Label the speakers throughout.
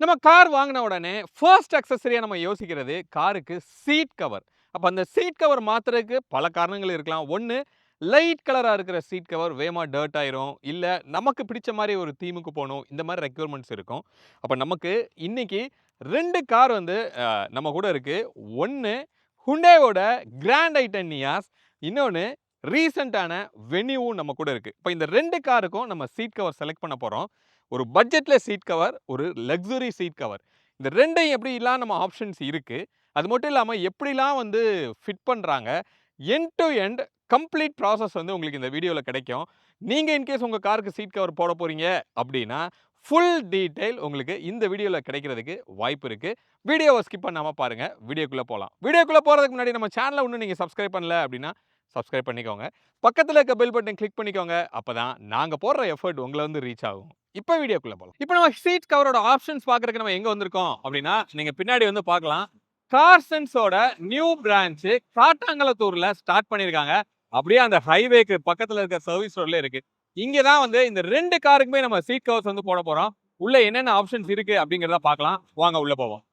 Speaker 1: நம்ம கார் வாங்குன உடனே ஃபர்ஸ்ட் அக்சஸரியா நம்ம யோசிக்கிறது காருக்கு சீட் கவர். அப்ப அந்த சீட் கவர் மாத்துறதுக்கு பல காரணங்கள் இருக்கலாம். ஒண்ணு லைட் கலரா இருக்கிற சீட் கவர் வேகமா டர்ட் ஆயிரும். இல்ல நமக்கு பிடிச்ச மாரி ஒரு தீமுக்கு போணும். இந்த மாரி ரெக்யர்மென்ட்ஸ் இருக்கும். அப்ப நமக்கு இன்னைக்கு 2 கார் வந்து நம்ம கூட இருக்கு. ஒண்ணு Hyundaiவோட கிராண்ட் ஐட்டன் நியாஸ். இன்னொன்னு ரீசென்ட்டான வென்யூவும் நம்ம கூட இருக்கு. இப்ப இந்த 2 காருக்கும் நம்ம சீட் கவர் செலக்ட் பண்ண போறோம். ஒரு பட்ஜெட்ல சீட் கவர், ஒரு லக்ஸுரி சீட் கவர். இந்த 2யும் எப்படிலாம் நம்ம ஆப்ஷன்ஸ் இருக்கு. அது மட்டும் இல்லாம எப்படிலாம் வந்து ஃபிட் பண்றாங்க. End to end complete process வந்து உங்களுக்கு இந்த வீடியோல கிடைக்கும். நீங்க இன்கேஸ் உங்க காருக்கு சீட் கவர் போட போறீங்க அப்படின்னா, ஃபுல் டீட்டெயில் உங்களுக்கு இந்த வீடியோல கிடைக்கிறதுக்கு வாய்ப்பு இருக்கு. வீடியோவ ஸ்கிப் பண்ணாம பாருங்க. வீடியோக்குள்ள போலாம். வீடியோக்குள்ள போறதுக்கு முன்னாடி நம்ம சேனல இன்னும் நீங்க சப்ஸ்கிரைப் பண்ணல அப்படின்னா, சப்ஸ்கிரைப் பண்ணிக்கோங்க. பக்கத்துல இருக்க பெல் பட்டன் கிளிக் பண்ணிக்கோங்க. அப்பதான் நாங்க போடுற எஃபோர்ட் உங்கள வந்து ரீச் ஆகும். இப்ப வீடியோக்குள்ள போலாம். இப்ப நம்ம சீட் கவரோட ஆப்ஷன்ஸ் பார்க்கறதுக்கு நம்ம எங்க வந்திருக்கோம் அப்படின்னா, நீங்க பின்னாடி வந்து பார்க்கலாம். கார்சன்ஸோட நியூ பிரான்ச் காட்டாங்குளத்தூர்ல ஸ்டார்ட் பண்ணியிருக்காங்க. அப்படியே அந்த ஹைவேக்கு பக்கத்துல இருக்க சர்வீஸ் ரோட்ல இருக்கு. இங்க தான் வந்து இந்த 2 காருக்குமே நம்ம சீட் கவர்ஸ் வந்து போட போறோம். உள்ள என்னென்ன ஆப்ஷன்ஸ் இருக்கு அப்படிங்கறத பார்க்கலாம். வாங்க உள்ள போவோம்.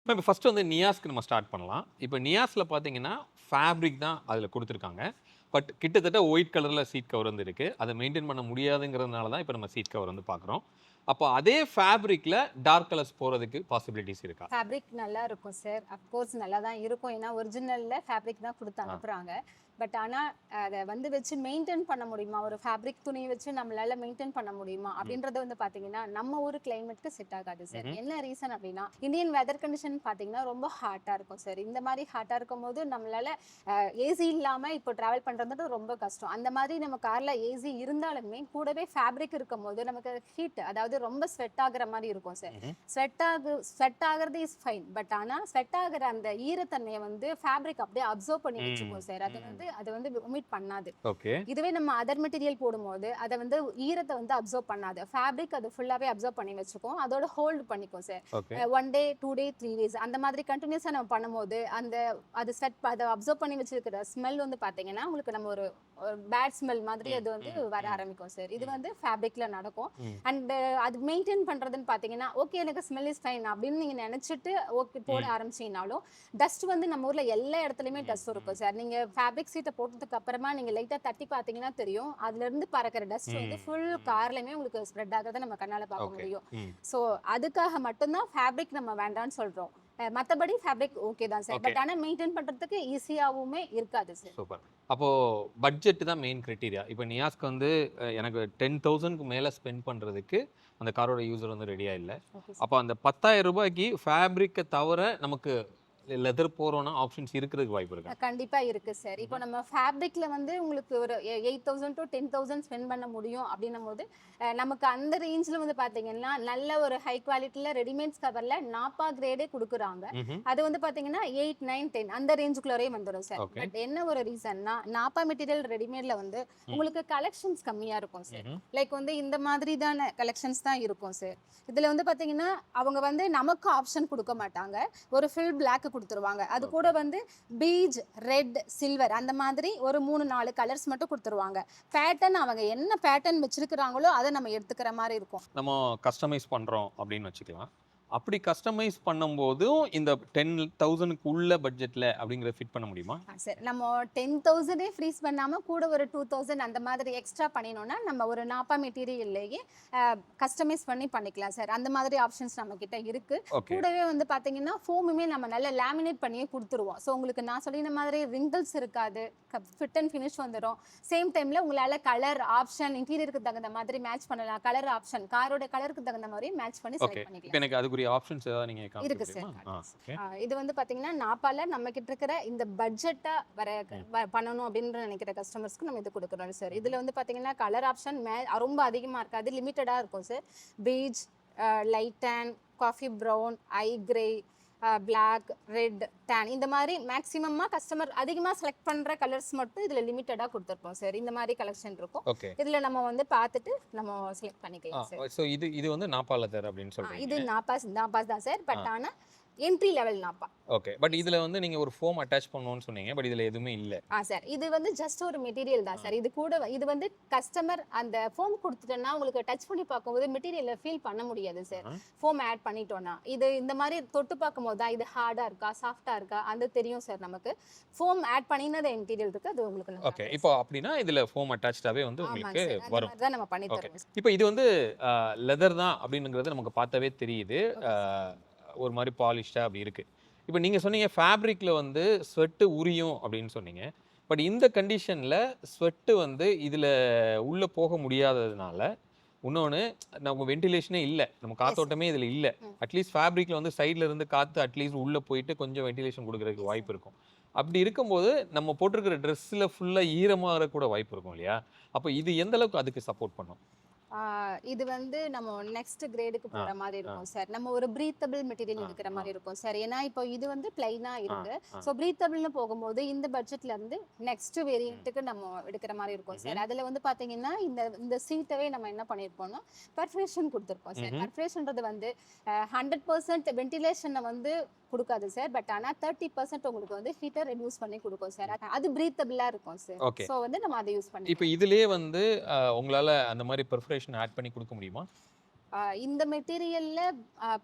Speaker 1: இப்ப ஃபர்ஸ்ட் வந்து நியாஸ்க்கு நம்ம ஸ்டார்ட் பண்ணலாம். இப்ப நியாஸ்ல பார்த்தீங்கன்னா, ஃபேப்ரிக் தான் அதுல குடுத்துருக்காங்க. பட் கிட்டத்தட்ட ஒயிட் கலர்ல சீட் கவர் வந்து இருக்கு. அத மெயின்டெயின் பண்ண முடியாதுங்கிறதுனால தான் இப்ப நம்ம சீட் கவர் வந்து பார்க்குறோம். அப்போ அதே ஃபேப்ரிக்ல டார்க் கலர்ஸ் போறதுக்கு பாசிபிலிட்டிஸ் இருக்கா?
Speaker 2: ஃபேப்ரிக் நல்லா இருக்கும் சார். அஃப்கோர்ஸ் நல்லா தான் இருக்கும். ஏன்னா ஒரிஜினல்ல ஃபேப்ரிக் தான் குடுத்து
Speaker 1: ஆ.
Speaker 2: அனுப்புறாங்க. பட் ஆனா அத வந்து வச்சு மெயின்டெயின் பண்ண முடியுமா? ஒரு ஃபேப்ரிக் துணிய வச்சு நம்மளால மெயின்டெயின் பண்ண முடியுமா?
Speaker 1: ம்.
Speaker 2: அப்படின்றது வந்து பார்த்தீங்கன்னா, நம்ம ஊர் கிளைமேட்க்கு செட் ஆகாது சார்.
Speaker 1: ம்ஹ்ம்.
Speaker 2: என்ன ரீசன் அப்படின்னா, இந்தியன் வெதர் கண்டிஷன் பார்த்தீங்கன்னா, ரொம்ப ஹாட்டா இருக்கும் சார். இந்த மாரி ஹாட்டா இருக்கும்போது நம்மளால ஏசி இல்லாம இப்போ டிராவல் பண்றது ரொம்ப கஷ்டம். அந்த மாதிரி நம்ம கார்ல ஏசி இருந்தாலுமே கூடவே ஃபேப்ரிக் இருக்கும்போது நமக்கு ஹீட் அதாவது ரொம்ப ஸ்வெட் ஆகுற மாரி இருக்கும் சார்.
Speaker 1: ம்ஹ்ம்.
Speaker 2: ஸ்வெட் ஆகுறது இஸ் ஃபைன். பட் ஆனா ஸ்வெட் ஆகுற அந்த ஈரத்தன்மைய வந்து ஃபேப்ரிக் அப்படியே அப்சர்வ் பண்ணி
Speaker 1: ம்.
Speaker 2: வச்சுக்கும் சார். அது வந்து ஒமிட் பண்ணாது.
Speaker 1: ஓகே.
Speaker 2: இதுவே நம்ம அதர் மெட்டீரியல் போடும்போது அத வந்து ஈரத்த வந்து அப்சர்வ் பண்ணாது. ஃபேப்ரிக் அது ஃபுல்லாவே அப்சர்வ் பண்ணி வச்சுக்கும். அதோட ஹோல்ட் பண்ணிக்கும் சார்.
Speaker 1: ஓகே.
Speaker 2: 1 டே, 2 டே, 3 டேஸ் அந்த மாதிரி கன்டினியூஸா நம்ம பண்ணும்போது அது அத அப்சர்வ் பண்ணி வச்சிருக்கிற ஸ்மெல் வந்து பாத்தீங்கன்னா, உங்களுக்கு நம்ம ஒரு பேட் ஸ்மெல் மாதிரி
Speaker 1: ம்.
Speaker 2: அது வந்து
Speaker 1: ம்.
Speaker 2: வர
Speaker 1: ம்.
Speaker 2: ஆரம்பிக்கும் சார். இது
Speaker 1: ம்.
Speaker 2: வந்து ஃபேப்ரிக்ல நடக்கும்.
Speaker 1: ம்.
Speaker 2: அண்ட் அது மெயின்டெயின் பண்றதுன்னு பாத்தீங்கன்னா, ஓகே எனக்கு ஸ்மெல் இஸ் ஃபைன் அப்படின்னு நீங்க நினைச்சிட்டு ஓகே போட
Speaker 1: ம்.
Speaker 2: ஆரம்பிச்சீங்கனாலும், டஸ்ட் வந்து நம்ம ஊர்ல எல்லா இடத்துலயுமே
Speaker 1: ம்.
Speaker 2: டஸ்ட்
Speaker 1: ம்.
Speaker 2: இருக்கும் சார். நீங்க ஃபேப்ரிக் சீட்ட போட்டதுக்கு அப்புறமா நீங்க லைட்டா தட்டி பாத்தீங்கன்னா தெரியும். அதுல இருந்து பறக்கிற டஸ்ட் வந்து
Speaker 1: ம்.
Speaker 2: ஃபுல்
Speaker 1: ம்.
Speaker 2: கார்லயுமே உங்களுக்கு ஸ்ப்ரெட் ஆகுறத நம்ம கண்ணால பார்க்க
Speaker 1: ஓகே.
Speaker 2: முடியும்.
Speaker 1: ம்.
Speaker 2: ஸோ அதுக்காக மட்டும் தான் ஃபேப்ரிக் நம்ம வேண்டான்னு சொல்றோம். மத்தபடி ஃபேப்ரிக் ஓகே தான் சார்.
Speaker 1: ஓகே.
Speaker 2: பட் ஆனா மெயின்டெயின் பண்றதுக்கு ஈஸியாவுமே இருக்காது சார்.
Speaker 1: சூப்பர். அப்போ பட்ஜெட் தான் மெயின் கிரைட்டீரியா. இப்ப நியாஸ்க்கு வந்து எனக்கு 10,000க்கு மேல ஸ்பெண்ட் பண்றதுக்கு அந்த காரோட யூசர் வந்து ரெடியா இல்ல.
Speaker 2: ஓகே
Speaker 1: அப்ப
Speaker 2: சார்.
Speaker 1: அந்த ரூ. 10,000க்கு ஃபேப்ரிக்க தவிர நமக்கு லெதர் போறோம்னா ஆப்ஷன்ஸ் இருக்கிறதுக்கு வாய்ப்பு இருக்கா?
Speaker 2: கண்டிப்பா இருக்கு சார். இப்போ
Speaker 1: ம்ஹ்ம்.
Speaker 2: நம்ம ஃபேப்ரிக்ல வந்து உங்களுக்கு ஒரு 8,000 to 10,000 ஸ்பெண்ட் பண்ண முடியும் அப்படின்னும்போது, நமக்கு அந்த ரேஞ்ச்ல வந்து பார்த்தீங்கன்னா, நல்ல ஒரு ஹை குவாலிட்டில ரெடிமேட்ஸ் கவர்ல நாப்பா கிரேடே குடுக்குறாங்க.
Speaker 1: ம்ஹ்ம்.
Speaker 2: அது வந்து பார்த்தீங்கன்னா 8, 9, 10 அந்த ரேஞ்சுக்குள்ளரே வந்துரும் சார்.
Speaker 1: ஓகே.
Speaker 2: பட் என்ன ஒரு ரீசன்னா, நாப்பா மெட்டீரியல் ரெடிமேட்ல வந்து
Speaker 1: ம்.
Speaker 2: உங்களுக்கு கலெக்ஷன்ஸ் கம்மியா இருக்கும் சார்.
Speaker 1: ம்ஹ்ம்.
Speaker 2: லைக் வந்து இந்த மாதிரிதான கலெக்ஷன்ஸ் தான் இருக்கும் சார். இதுல வந்து பார்த்தீங்கன்னா, அவங்க வந்து நமக்கு ஆப்ஷன் குடுக்க மாட்டாங்க. ஒரு ஃபுல் பிளாக் குடுத்துருவாங்க. அது
Speaker 1: ஓகே.
Speaker 2: கூட வந்து பீஜ், ரெட், சில்வர் அந்த மாதிரி ஒரு 3, 4 கலர்ஸ் மட்டும் குடுத்துருவாங்க. பேட்டர்ன் அவங்க என்ன பேட்டர்ன் வச்சிருக்கிறாங்களோ, அத நம்ம எடுத்துக்கிற மாரி இருக்கும்.
Speaker 1: நம்ம கஸ்டமைஸ் பண்றோம் அப்படின்னு வச்சுக்கலாம். அப்படி கஸ்டமைஸ் பண்ணும்போதும் இந்த 10,000க்கு உள்ள பட்ஜெட்ல அப்படிங்கிறத ஃபிட் பண்ண முடியுமா?
Speaker 2: சரி. நம்ம 10,000 ஃப்ரீஸ் பண்ணாம கூட ஒரு 2,000 அந்த மாதிரி எக்ஸ்ட்ரா பண்ணினோம்னா, நம்ம ஒரு நாப்பா மெட்டீரியல்லேயே கஸ்டமைஸ் பண்ணி பண்ணிக்கலாம் சார். அந்த மாதிரி ஆப்ஷன்ஸ் நம்ம கிட்ட இருக்கு.
Speaker 1: ஓகே.
Speaker 2: கூடவே வந்து பார்த்தீங்கன்னா, ஃபோமுமே நம்ம நல்லா லேமினேட் பண்ணியே குடுத்துருவோம். ஸோ உங்களுக்கு நான் சொல்லின மாதிரி ரிங்கிள்ஸ் இருக்காது. ஃபிட் அண்ட் ஃபினிஷ் வந்துரும். சேம் டைம்ல உங்களால கலர் ஆப்ஷன் இன்டீரியருக்கு தகுந்த மாதிரி மேட்ச் பண்ணலாம். கலர் ஆப்ஷன் காரோட கலருக்கு தகுந்த மாரி மேட்ச் பண்ணி
Speaker 1: ஓகே.
Speaker 2: செலக்ட்
Speaker 1: இப்ப
Speaker 2: பண்ணிக்கலாம்.
Speaker 1: எனக்கு அதுக்குரிய ஆப்ஷன்ஸ் ஏதாவது நீங்க காமிக்க
Speaker 2: இருக்கு சார்.
Speaker 1: முடியுமா? ஓகே.
Speaker 2: இது வந்து பார்த்தீங்கன்னா, நாப்பால நம்ம கிட்ட இருக்கிற இந்த பட்ஜெட்டா
Speaker 1: ம்.
Speaker 2: பண்ணணும் அப்படின்னு நினைக்கிற கஸ்டமர்ஸ்க்கு நம்ம இது குடுக்குறோம் சார்.
Speaker 1: ம்ஹ்ம்.
Speaker 2: இதுல வந்து பார்த்தீங்கன்னா, கலர் ஆப்ஷன் ரொம்ப அதிகமா இருக்காது. லிமிட்டடா இருக்கும் sir. Peach, light tan, coffee brown, ஐ கிரே, பிளாக், ரெட், டேன் இந்த மாதிரி மேக்ஸிமமாக கஸ்டமர் அதிகமாக செலக்ட் பண்ணுற கலர்ஸ் மட்டும் இதில் லிமிட்டடாக கொடுத்துருப்போம் சார். இந்த மாதிரி கலெக்ஷன் இருக்கும்.
Speaker 1: ஓகே.
Speaker 2: இதில் நம்ம வந்து பார்த்துட்டு நம்ம செலக்ட் பண்ணிக்கலாம் சார்.
Speaker 1: ஸோ இது வந்து நாப்பா லெதர் அப்படின்னு சொல்றீங்க.
Speaker 2: இது நாப்பாஸ் தான் சார். பட் ஆனால் entry level Nabha.
Speaker 1: Okay. But இதுல வந்து நீங்க ஒரு ஃபோம் அட்டாச் பண்ணணும்னு சொன்னீங்க. பட் இதுல எதுவுமே இல்ல.
Speaker 2: சார் இது வந்து ஜஸ்ட் ஒரு மெட்டீரியல் தான் சார். இது கூட இது வந்து கஸ்டமர் அந்த ஃபோம் கொடுத்துட்டோன்னா உங்களுக்கு டச் பண்ணி பார்க்கும்போது மெட்டீரியலை ஃபீல் பண்ண முடியாது சார். ஃபோம் ஆட் பண்ணிட்டோன்னா இது இந்த மாதிரி தொட்டு பார்க்கும்போது தான் இது ஹார்டாக இருக்கா சாஃப்டாக இருக்கா அந்த தெரியும் சார். நமக்கு ஃபோம் ஆட் பண்ணினது மெட்டீரியல் இருக்கு அது உங்களுக்கு.
Speaker 1: ஓகே. இப்போ அப்படின்னா இதுல ஃபோம் அட்டாச்சாவே வந்து உங்களுக்கு வரும்.
Speaker 2: அதுதான் நம்ம பண்ணி தரோம்.
Speaker 1: இப்போ இது வந்து லெதர் தான் அப்படிங்கிறது நமக்கு பார்த்தாவே தெரியுது. ஒரு மாதிரி பாலிஷ்டா அப்படி இருக்கு. இப்போ நீங்க சொன்னீங்க ஃபேப்ரிக்ல வந்து ஸ்வெட் உரியும் அப்படின்னு சொன்னீங்க. பட் இந்த கண்டிஷன்ல ஸ்வெட் வந்து இதுல உள்ள போக முடியாததுனால இன்னொன்று நம்ம வென்டிலேஷனே இல்லை, நம்ம காத்தோட்டமே இதில் இல்லை. அட்லீஸ்ட் ஃபேப்ரிக்ல வந்து சைடில் இருந்து காற்று அட்லீஸ்ட் உள்ளே போயிட்டு கொஞ்சம் வென்டிலேஷன் கொடுக்குறதுக்கு வாய்ப்பு இருக்கும். அப்படி இருக்கும்போது நம்ம போட்டிருக்கிற ட்ரெஸ்ஸில் ஃபுல்லாக ஈரமாக கூட வாய்ப்பு இருக்கும் இல்லையா? அப்போ இது எந்த அளவுக்கு அதுக்கு சப்போர்ட் பண்ணும்?
Speaker 2: இது வந்து நம்ம நெக்ஸ்ட் கிரேடுக்கு போற மாதிரி இருக்கும் சார். நம்ம ஒரு பிரீத்தபிள் மெட்டீரியல் எடுக்கிற மாதிரி இருக்கும் சார். ஏன்னா இப்போ இது வந்து பிளைனா இருக்கு. ஸோ பிரீத்தபிள்னு போகும்போது இந்த பட்ஜெட்ல இருந்து நெக்ஸ்ட் வேரியண்ட்டுக்கு நம்ம எடுக்கிற மாதிரி இருக்கும் சார். அதுல வந்து பாத்தீங்கன்னா இந்த சீட்டவே நம்ம என்ன பண்ணிருப்போம்னா பர்ஃபரேஷன் கொடுத்துருப்போம் சார். பர்ஃபரேஷன்றது வந்து 100% வென்டிலேஷனை வந்து கொடுக்காது சார். பட் ஆனால் 30% உங்களுக்கு வந்து ஹீட்டை ரெடியூஸ் பண்ணி கொடுக்கும் சார். அது பிரீத்தபிளா இருக்கும் சார். ஸோ வந்து நம்ம அதை யூஸ் பண்ணி
Speaker 1: இப்போ இதுலயே வந்து உங்களால அந்த மாதிரி பெர்ஃபரேஷன் ஆட் பண்ணி கொடுக்க முடியுமா?
Speaker 2: இந்த மெட்டீரியல்ல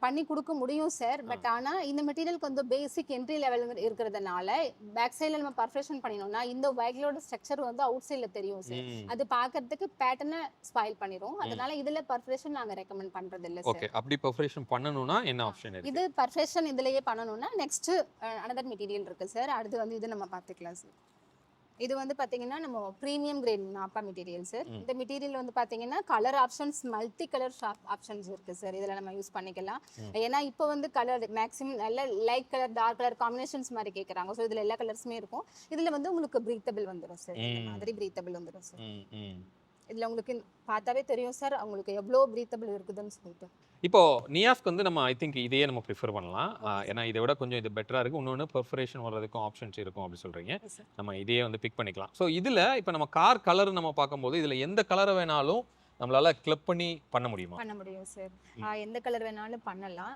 Speaker 2: பண்ணி கொடுக்க முடியும் சார். பட் ஆனால் இந்த மெட்டீரியலுக்கு வந்து பேசிக் என்ட்ரி லெவல் இருக்கிறதுனால பேக் சைடில் நம்ம பர்ஃபரேஷன் பண்ணினோம்னா இந்த வைக்லோட ஸ்ட்ரக்சர் வந்து அவுட் சைடில் தெரியும் சார். அது பார்க்கறதுக்கு பேட்டர்னை ஸ்பாயில் பண்ணிடும். அதனால இதில் பர்ஃபரேஷன் நாங்கள் ரெக்கமெண்ட் பண்ணுறது இல்லை சார்.
Speaker 1: ஓகே. அப்படி பர்ஃபரேஷன் பண்ணணும்னா என்ன ஆப்ஷன் இருக்கு?
Speaker 2: இது பர்ஃபரேஷன் இதுலயே பண்ணணும்னா நெக்ஸ்ட் அனதர் மெட்டீரியல் இருக்கு சார். அடுத்து வந்து இது நம்ம பார்த்துக்கலாம் சார். இது வந்து பாத்தீங்கன்னா நம்ம premium grade nappa material sir. இந்த மெட்டீரியல் வந்து பாத்தீங்கன்னா colour options multi colour options இருக்கு சார். இதுல நம்ம யூஸ் பண்ணிக்கலாம். ஏன்னா இப்போ வந்து கலர் மேக்ஸிமம் நல்ல light colour dark colour combinations மாதிரி கேட்குறாங்க. ஸோ இதுல எல்லா கலர்ஸுமே இருக்கும். இதுல வந்து உங்களுக்கு பிரீத்தபிள் வந்துடும் சார். இந்த மாதிரி பிரீத்தபிள் வந்துடும் சார். இதுல உங்களுக்கு பார்த்தாவே தெரியும் சார் உங்களுக்கு எவ்வளோ பிரீத்தபிள் இருக்குதுன்னு சொல்லிட்டு.
Speaker 1: இப்போ நியாஸ்க்கு வந்து நம்ம ஐ திங்க் இதையே நம்ம ப்ரிஃபர் பண்ணலாம். ஏன்னா இதை விட கொஞ்சம் இது பெட்டரா இருக்கு. இன்னொன்று பெர்ஃபரேஷன் வர்றதுக்கும் ஆப்ஷன்ஸ் இருக்கும் அப்படி சொல்றீங்க. நம்ம இதையே வந்து பிக் பண்ணிக்கலாம். ஸோ இதுல இப்போ நம்ம கார் கலர் நம்ம பார்க்கும்போது இதுல எந்த கலரை வேணாலும் நம்மளால கிளப் பண்ணி பண்ண முடியுமா?
Speaker 2: பண்ண முடியும் சார். எந்த கலர் வேணாலும் பண்ணலாம்.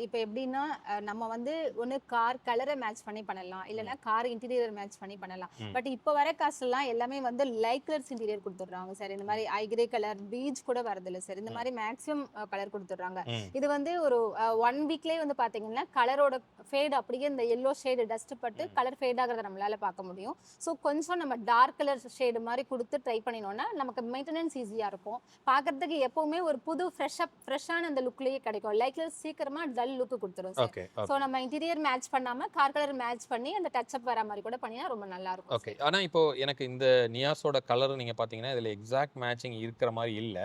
Speaker 2: இப்போ எப்படின்னா நம்ம வந்து ஒன்று கார் கலரை மேட்ச் பண்ணி பண்ணலாம், இல்லைன்னா கார் இன்டீரியர் மேட்ச் பண்ணி பண்ணலாம். பட் இப்போ வர காசுலாம் எல்லாமே வந்து லைட் கலர்ஸ் இன்டீரியர் கொடுத்துட்றாங்க சார். இந்த மாதிரி ஐக்ரே கலர் பீச் கூட வரதில்லை சார். இந்த மாதிரி மேக்ஸிமம் கலர் கொடுத்துட்றாங்க. இது வந்து ஒரு 1 வீக்லேயே வந்து பார்த்தீங்கன்னா கலரோட ஃபேட் அப்படியே இந்த எல்லோ ஷேடு டஸ்ட் பட்டு கலர் ஃபேட் ஆகிறத நம்மளால பார்க்க முடியும். ஸோ கொஞ்சம் நம்ம டார்க் கலர் ஷேடு மாதிரி கொடுத்து ட்ரை பண்ணினோம்னா நமக்கு மெயின்டெனன்ஸ் ஈஸியாக இருக்கும். பார்க்கறதுக்கு எப்பவுமே ஒரு புது ஃப்ரெஷ்ஷான அந்த லுக்லயே கிடைக்கும். லைக் சீக்கிரமா டல் லுக் கொடுத்துரும் சார். ஸோ நம்ம இன்டீரியர் மேட்ச் பண்ணாம கார் கலர் மேட்ச் பண்ணி அந்த டச் அப் வர மாதிரி கூட பண்ணினா ரொம்ப நல்லா இருக்கும்.
Speaker 1: ஓகே. ஆனா இப்போ எனக்கு இந்த நியாஸோட கலர் நீங்க பாத்தீங்கன்னா இதுல எக்ஸாக்ட் மேட்சிங் இருக்கிற மாதிரி இல்ல.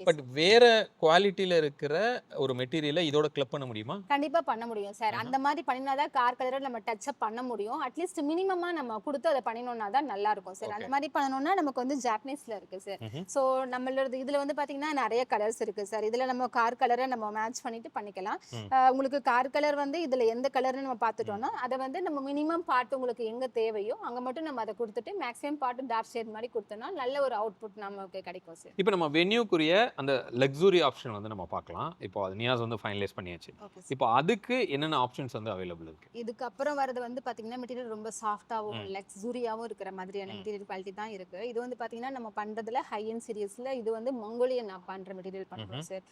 Speaker 1: பட் வேற குவாலிட்டில இருக்கிற ஒரு மெட்டீரியலை இதோட கிளப் பண்ண முடியுமா?
Speaker 2: கண்டிப்பா பண்ண முடியும் சார். அந்த மாதிரி பண்ணினாதான் கார் கலரை நம்ம டச் அப் பண்ண முடியும். அட்லீஸ்ட் மினிமமா நம்ம கொடுத்து அதை பண்ணினோம்னா தான் நல்லா இருக்கும் சார். அந்த மாதிரி பண்ணணும்னா நமக்கு வந்து ஜாப்பனீஸ்ல இருக்கு சார். ஸோ நம்மளோட இதுல வந்து பாத்தீங்கன்னா நிறைய கலர்ஸ் இருக்கு சார். இதுல நம்ம கார் கலரை நம்ம மேட்ச் பண்ணிட்டு பண்ணிக்கலாம். உங்களுக்கு கார் கலர் வந்து இதுல எந்த கலர்னு நம்ம பார்த்துட்டோம்னா அதை வந்து நம்ம மினிமம் பார்ட் உங்களுக்கு எங்க தேவையோ அங்க மட்டும் நம்ம அதை கொடுத்துட்டு மேக்ஸிமம் பார்ட் டார்க் ஷேட் மாதிரி கொடுத்தோம்னா நல்ல ஒரு அவுட்புட் நமக்கு கிடைக்கும் சார்.
Speaker 1: இப்போ நம்ம வென்யூக்குரிய அந்த லக்ஸுரி ஆப்ஷன் வந்து நம்ம பார்க்கலாம். இப்போ அது நியாஸ் வந்து ஃபைனலைஸ் பண்ணியாச்சு. இப்போ அதுக்கு என்னென்ன ஆப்ஷன்ஸ் வந்து அவைலபிள் இருக்கு?
Speaker 2: இதுக்கு அப்புறம் வரது வந்து பாத்தீங்கன்னா மெட்டீரியல் ரொம்ப சாஃப்டாவும் லக்ஸுரியாவும் இருக்கிற மாதிரியான மெட்டீரியல் குவாலிட்டி தான் இருக்கு. இது வந்து பாத்தீங்கன்னா நம்ம பண்றதுல ஹை எண்ட் சீரியஸ்ல இது வந்து மங்கோலியன் பண்ற மெட்டீரியல் பண்றோம் சார்.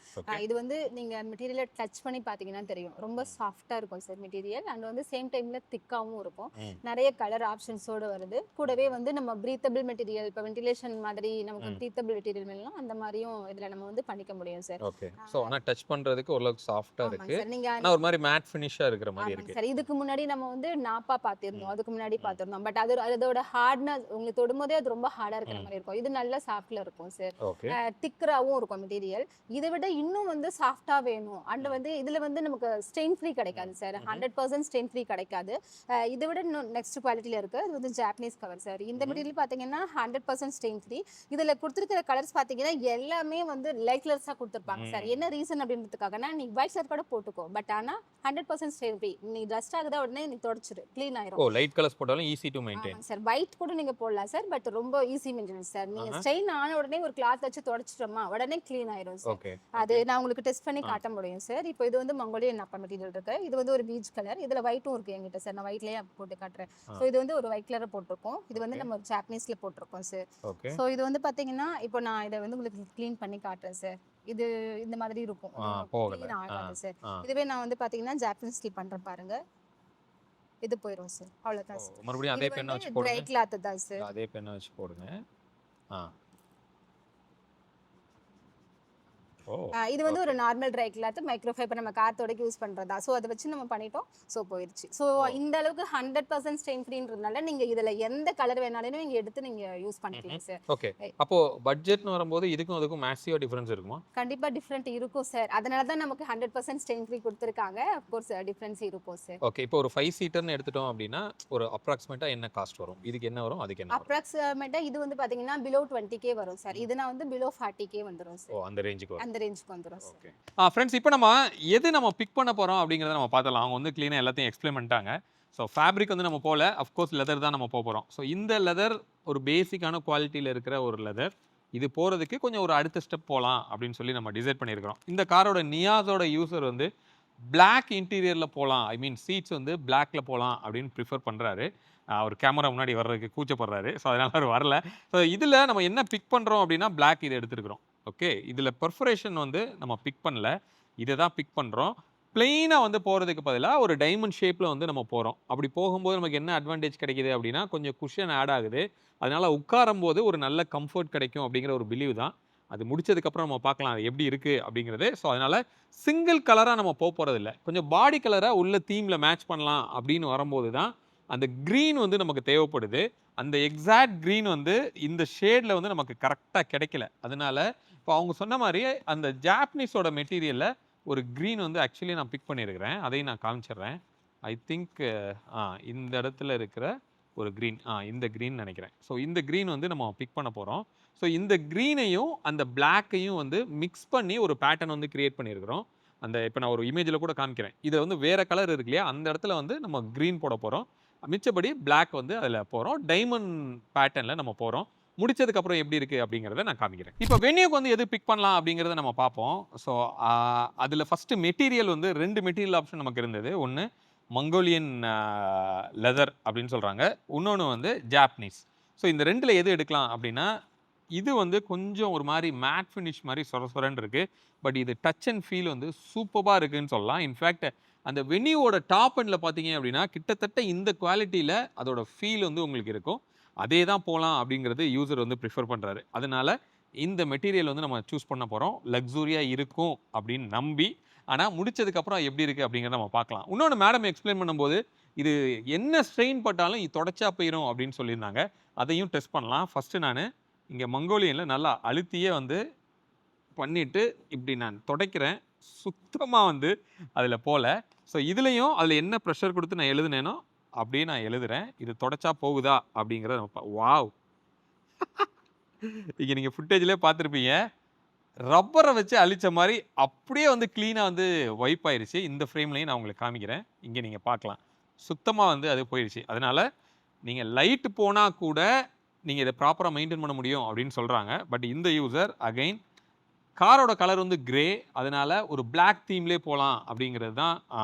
Speaker 2: இது வந்து நீங்க மெட்டீரியலை டச் பண்ணி பாத்தீங்கன்னா தெரியும் ரொம்ப சாஃப்டா இருக்கும் சார் மெட்டீரியல். அண்ட் வந்து சேம் டைம்ல திக்காவும் இருக்கும். நிறைய கலர் ஆப்ஷன்ஸோட வருது. கூடவே வந்து நம்ம பிரீத்தபிள் மெட்டீரியல் இப்போ வென்டிலேஷன் மாதிரி நமக்கு பிரீத்தபிள் மெட்டீரியல் வேணும் அந்த மாதிரியும் இதுல நம்ம வந்து பண்ணிக்க முடியும் சார்.
Speaker 1: ஓகே. சோ ஆனா டச் பண்றதுக்கு ஓரளவுக்கு சாஃப்ட்டா இருக்கு.
Speaker 2: நீங்க
Speaker 1: ஒரு மாதிரி மேட் ஃபினிஷா இருக்கிற மாதிரி இருக்கு
Speaker 2: சார். இதுக்கு முன்னாடி நம்ம வந்து நாப்பா பாத்திருந்தோம், அதுக்கு முன்னாடி பாத்திருந்தோம். பட் அதோட ஹார்ட்னஸ் உங்களுக்கு தொடும்போதே அது ரொம்ப ஹார்டா இருக்கிற மாதிரி இருக்கும். இது நல்ல சாஃப்ட்ல இருக்கும் சார். திக்கராகவும் இருக்கும் மெட்டீரியல். இதை விட இன்னும் வந்து சாஃப்டா வேணும் அண்ட் வந்து இதுல வந்து நமக்கு ஸ்டெயின் ஃப்ரீ கிடைக்காது சார். 100% ஸ்டெயின் ஃப்ரீ கிடைக்காது. இதை விட இன்னும் நெக்ஸ்ட் குவாலிட்டியில இருக்கு. இது வந்து ஜாப்பனீஸ் கவர் சார். இந்த மெட்டீரியல் பாத்தீங்கன்னா 100% ஸ்டெயின் ஃப்ரீ. இதுல கொடுத்துருக்கிற கலர்ஸ் பாத்தீங்கன்னா எல்லாமே வந்து லைட் கலர்ஸா கொடுத்துருப்பாங்க சார். என்ன ரீசன் அப்படின்றதுக்காகனா நீ ஒயிட் கலர் கூட போட்டுக்கோ, பட் ஆனா 100% ஸ்டெயின் ஃப்ரீ. நீ டஸ்ட் ஆகுதா உடனே நீ தொடச்சிரு, க்ளீன் ஆயிரும்.
Speaker 1: ஓ லைட் கலர்ஸ் போட்டாலும் ஈஸி டு மெயின்டைன்.
Speaker 2: ஆமாங்க சார். ஒயிட் கூட நீங்க போடலாம் சார், பட் ரொம்ப ஈஸி மெயின்டெனன்ஸ் சார். நீங்க ஸ்டெயின் ஆன உடனே ஒரு கிளாத் வச்சு தொடச்சிட்டோமா உடனே க்ளீன் ஆயிரும் சார்.
Speaker 1: ஓகே.
Speaker 2: அது நான் உங்களுக்கு டெஸ்ட் பண்ணி காட்ட முடியும் சார். இப்போ இது வந்து மங்கோலியன் அப்பா மெட்டீரியல் இருக்கு. இது வந்து ஒரு பீச் கலர். இதுல ஒயிட்டும் இருக்கு என்கிட்ட சார். நான் ஒயிட்லயே போட்டு காட்டுறேன். ஸோ இது வந்து ஒரு ஒயிட் கலர் போட்டிருக்கோம். இது வந்து நம்ம ஜாப்பனீஸ்ல போட்டிருக்கோம் சார்.
Speaker 1: ஓகே.
Speaker 2: ஸோ இது வந்து பாத்தீங்கன்னா இப்போ நான் இதை வந்து உங்களுக்கு க்ளீன் பண்ணி காட்டுறேன் சார். இது இந்த மாதிரி இருக்கும்.
Speaker 1: போகல.
Speaker 2: க்ளீன் ஆகாது சார். இதுவே நான் வந்து பாத்தீங்கன்னா ஜாப்பனீஸ்ல பண்றேன் பாருங்க. இது போயிடும் சார். அவ்வளவுதான் சார்.
Speaker 1: மறுபடியும் அதே பெண்ணை வச்சு
Speaker 2: ட்ரை
Speaker 1: போடுங்க.
Speaker 2: கிளாத் தான் சார்.
Speaker 1: அதே பெண்ணை வச்சு போடுங்க. ஓ
Speaker 2: இது வந்து ஒரு normal try cloth micro fibre நம்ம கார் துடைக்க யூஸ் பண்றதா. ஸோ அதை வச்சு நம்ம பண்ணிட்டோம். ஸோ போயிடுச்சு. ஸோ இந்த அளவுக்கு 100% ஸ்டெயின் ஃப்ரீன்றதுனால நீங்க இதுல எந்த கலர் வேணாலும் நீங்க எடுத்து நீங்க யூஸ் பண்ணிக்கலாம் சார்.
Speaker 1: ஓகே. அப்போ பட்ஜெட்னு வரும்போது இதுக்கும் அதுக்கும் மேசிவ் டிஃபரன்ஸ் இருக்குமா?
Speaker 2: கண்டிப்பா டிஃபரெண்ட் இருக்கும் சார். அதனால தான் நமக்கு 100% ஸ்டெயின் ஃப்ரீ கொடுத்திருக்காங்க. ஆஃப் கோர்ஸ் டிஃபரன்ஸ் இருக்கும் சார்.
Speaker 1: ஓகே. இப்போ ஒரு 5 சீட்டர்னு எடுத்துட்டோம் அப்படின்னா ஒரு அப்ராக்ஸிமேட்டா என்ன காஸ்ட் வரும்? இதுக்கு என்ன வரும், அதுக்கு என்ன வரும்?
Speaker 2: அப்ராக்சிமேட்டா இது வந்து பாத்தீங்கன்னா பிலோ 20k வரும் சார். இதுனா வந்து பிலோ 40k வந்துரும் சார்.
Speaker 1: ஓ அந்த ரேஞ்சுக்கு வரும்.
Speaker 2: அந்த ரேஞ்சுக்கு வந்துரும் சார்.
Speaker 1: ஓகே. ஃப்ரெண்ட்ஸ் இப்போ நம்ம பிக் பண்ண போறோம் அப்படிங்கறத நம்ம பார்த்தலாம். அவங்க வந்து க்ளீனா எல்லாத்தையும் எக்ஸ்பிளைன் பண்ணிட்டாங்க. ஸோ ஃபேப்ரிக் வந்து நம்ம போல அஃப்கோர்ஸ் லெதர் தான் நம்ம போகிறோம். ஸோ இந்த லெதர் ஒரு பேசிக்கான குவாலிட்டியில் இருக்கிற ஒரு லெதர். இது போகிறதுக்கு கொஞ்சம் ஒரு அடுத்த ஸ்டெப் போகலாம் அப்படின்னு சொல்லி நம்ம டிசைட் பண்ணியிருக்கிறோம். இந்த காரோட நியாஸோட யூசர் வந்து பிளாக் இன்டீரியரில் போகலாம், ஐ மீன் சீட்ஸ் வந்து பிளாக்ல போகலாம் அப்படின்னு ப்ரிஃபர் பண்ணுறாரு. அவர் கேமரா முன்னாடி வர்றதுக்கு கூச்சப்படுறாரு. ஸோ அதனால அவர் வரல. ஸோ இதில் நம்ம என்ன பிக் பண்ணுறோம் அப்படின்னா பிளாக் இதை எடுத்துருக்கிறோம். ஓகே. இதில் பெர்ஃபரேஷன் வந்து நம்ம பிக் பண்ணல, இதை தான் பிக் பண்ணுறோம். பிளெயினாக வந்து போகிறதுக்கு பதிலாக ஒரு டைமண்ட் ஷேப்பில் வந்து நம்ம போகிறோம். அப்படி போகும்போது நமக்கு என்ன அட்வான்டேஜ் கிடைக்குது அப்படின்னா கொஞ்சம் குஷன் ஆட் ஆகுது. அதனால் உட்காரும் போது ஒரு நல்ல கம்ஃபர்ட் கிடைக்கும் அப்படிங்கிற ஒரு பிலீவ் தான். அது முடிச்சதுக்கப்புறம் நம்ம பார்க்கலாம் அது எப்படி இருக்குது அப்படிங்கிறது. ஸோ அதனால் சிங்கிள் கலராக நம்ம போகிறதில்ல, கொஞ்சம் பாடி கலராக உள்ள தீமில் மேட்ச் பண்ணலாம் அப்படின்னு வரும்போது தான் அந்த க்ரீன் வந்து நமக்கு தேவைப்படுது. அந்த எக்ஸாக்ட் க்ரீன் வந்து இந்த ஷேடில் வந்து நமக்கு கரெக்டாக கிடைக்கல. அதனால இப்போ அவங்க சொன்ன மாதிரி அந்த ஜாப்பனீஸோட மெட்டீரியலில் ஒரு க்ரீன் வந்து ஆக்சுவலி நான் பிக் பண்ணியிருக்கிறேன். அதையும் நான் காமிச்சிடுறேன். ஐ திங்க் இந்த இடத்துல இருக்கிற ஒரு க்ரீன், இந்த க்ரீன் நினைக்கிறேன். ஸோ இந்த க்ரீன் வந்து நம்ம பிக் பண்ண போகிறோம். ஸோ இந்த க்ரீனையும் அந்த பிளாக்கையும் வந்து மிக்ஸ் பண்ணி ஒரு பேட்டர்ன் வந்து கிரியேட் பண்ணியிருக்கிறோம். அந்த இப்போ நான் ஒரு இமேஜில் கூட காமிக்கிறேன். இதில் வந்து வேறு கலர் இருக்கு இல்லையா, அந்த இடத்துல வந்து நம்ம க்ரீன் போட போகிறோம். மிச்சபடி பிளாக் வந்து அதில் போகிறோம். டைமண்ட் பேட்டர்னில் நம்ம போகிறோம். முடிச்சதுக்கப்புறம் எப்படி இருக்குது அப்படிங்கிறத நான் காமிக்கிறேன். இப்போ வென்யூக்கு வந்து எது பிக் பண்ணலாம் அப்படிங்கிறத நம்ம பார்ப்போம். ஸோ அதில் ஃபஸ்ட்டு மெட்டீரியல் வந்து 2 மெட்டீரியல் ஆப்ஷன் நமக்கு இருந்தது. ஒன்று மங்கோலியன் லெதர் அப்படின்னு சொல்கிறாங்க, இன்னொன்று வந்து ஜாப்பனீஸ். ஸோ இந்த 2ல் எது எடுக்கலாம் அப்படின்னா இது வந்து கொஞ்சம் ஒரு மாதிரி மேட் ஃபினிஷ் மாதிரி சொரன்னு இருக்குது. பட் இது டச் அண்ட் ஃபீல் வந்து சூப்பராக இருக்குதுன்னு சொல்லலாம். இன்ஃபேக்ட் அந்த வென்யூவோட டாப் எண்டில் பார்த்தீங்க அப்படின்னா கிட்டத்தட்ட இந்த குவாலிட்டியில் அதோட ஃபீல் வந்து உங்களுக்கு இருக்கும். அதே தான் போகலாம் அப்படிங்கிறது யூசர் வந்து ப்ரிஃபர் பண்ணுறாரு. அதனால இந்த மெட்டீரியல் வந்து நம்ம சூஸ் பண்ண போகிறோம். லக்ஸூரியாக இருக்கும் அப்படின்னு நம்பி, ஆனால் முடிச்சதுக்கப்புறம் எப்படி இருக்குது அப்படிங்கிறத நம்ம பார்க்கலாம். இன்னொன்று மேடம் எக்ஸ்பிளைன் பண்ணும்போது இது என்ன ஸ்ட்ரெயின் பட்டாலும் இது தொடச்சா போயிடும் அப்படின்னு சொல்லியிருந்தாங்க. அதையும் டெஸ்ட் பண்ணலாம். ஃபஸ்ட்டு நான் இங்கே மங்கோலியனில் நல்லா அழுத்தியே வந்து பண்ணிவிட்டு இப்படி நான் துடைக்கிறேன். சுத்தமாக வந்து அதில் போகல. ஸோ இதுலேயும் அதில் என்ன ப்ரெஷர் கொடுத்து நான் எழுதுனேனோ அப்படியே நான் எழுதுகிறேன். இது தொடச்சா போகுதா அப்படிங்கிறத நம்ம வாவ் இங்கே நீங்கள் ஃபுட்டேஜ்லேயே பார்த்துருப்பீங்க. ரப்பரை வச்சு அழித்த மாதிரி அப்படியே வந்து க்ளீனாக வந்து வைப் ஆயிடுச்சு. இந்த ஃப்ரேம்லையும் நான் உங்களுக்கு காமிக்கிறேன். இங்கே நீங்கள் பார்க்கலாம். சுத்தமாக வந்து அது போயிடுச்சு. அதனால் நீங்கள் லைட்டு போனால் கூட நீங்கள் இதை ப்ராப்பராக மெயின்டைன் பண்ண முடியும் அப்படின்னு சொல்கிறாங்க. பட் இந்த யூசர் அகைன் காரோட கலர் வந்து கிரே, அதனால் ஒரு பிளாக் தீம்லேயே போகலாம் அப்படிங்கிறது தான்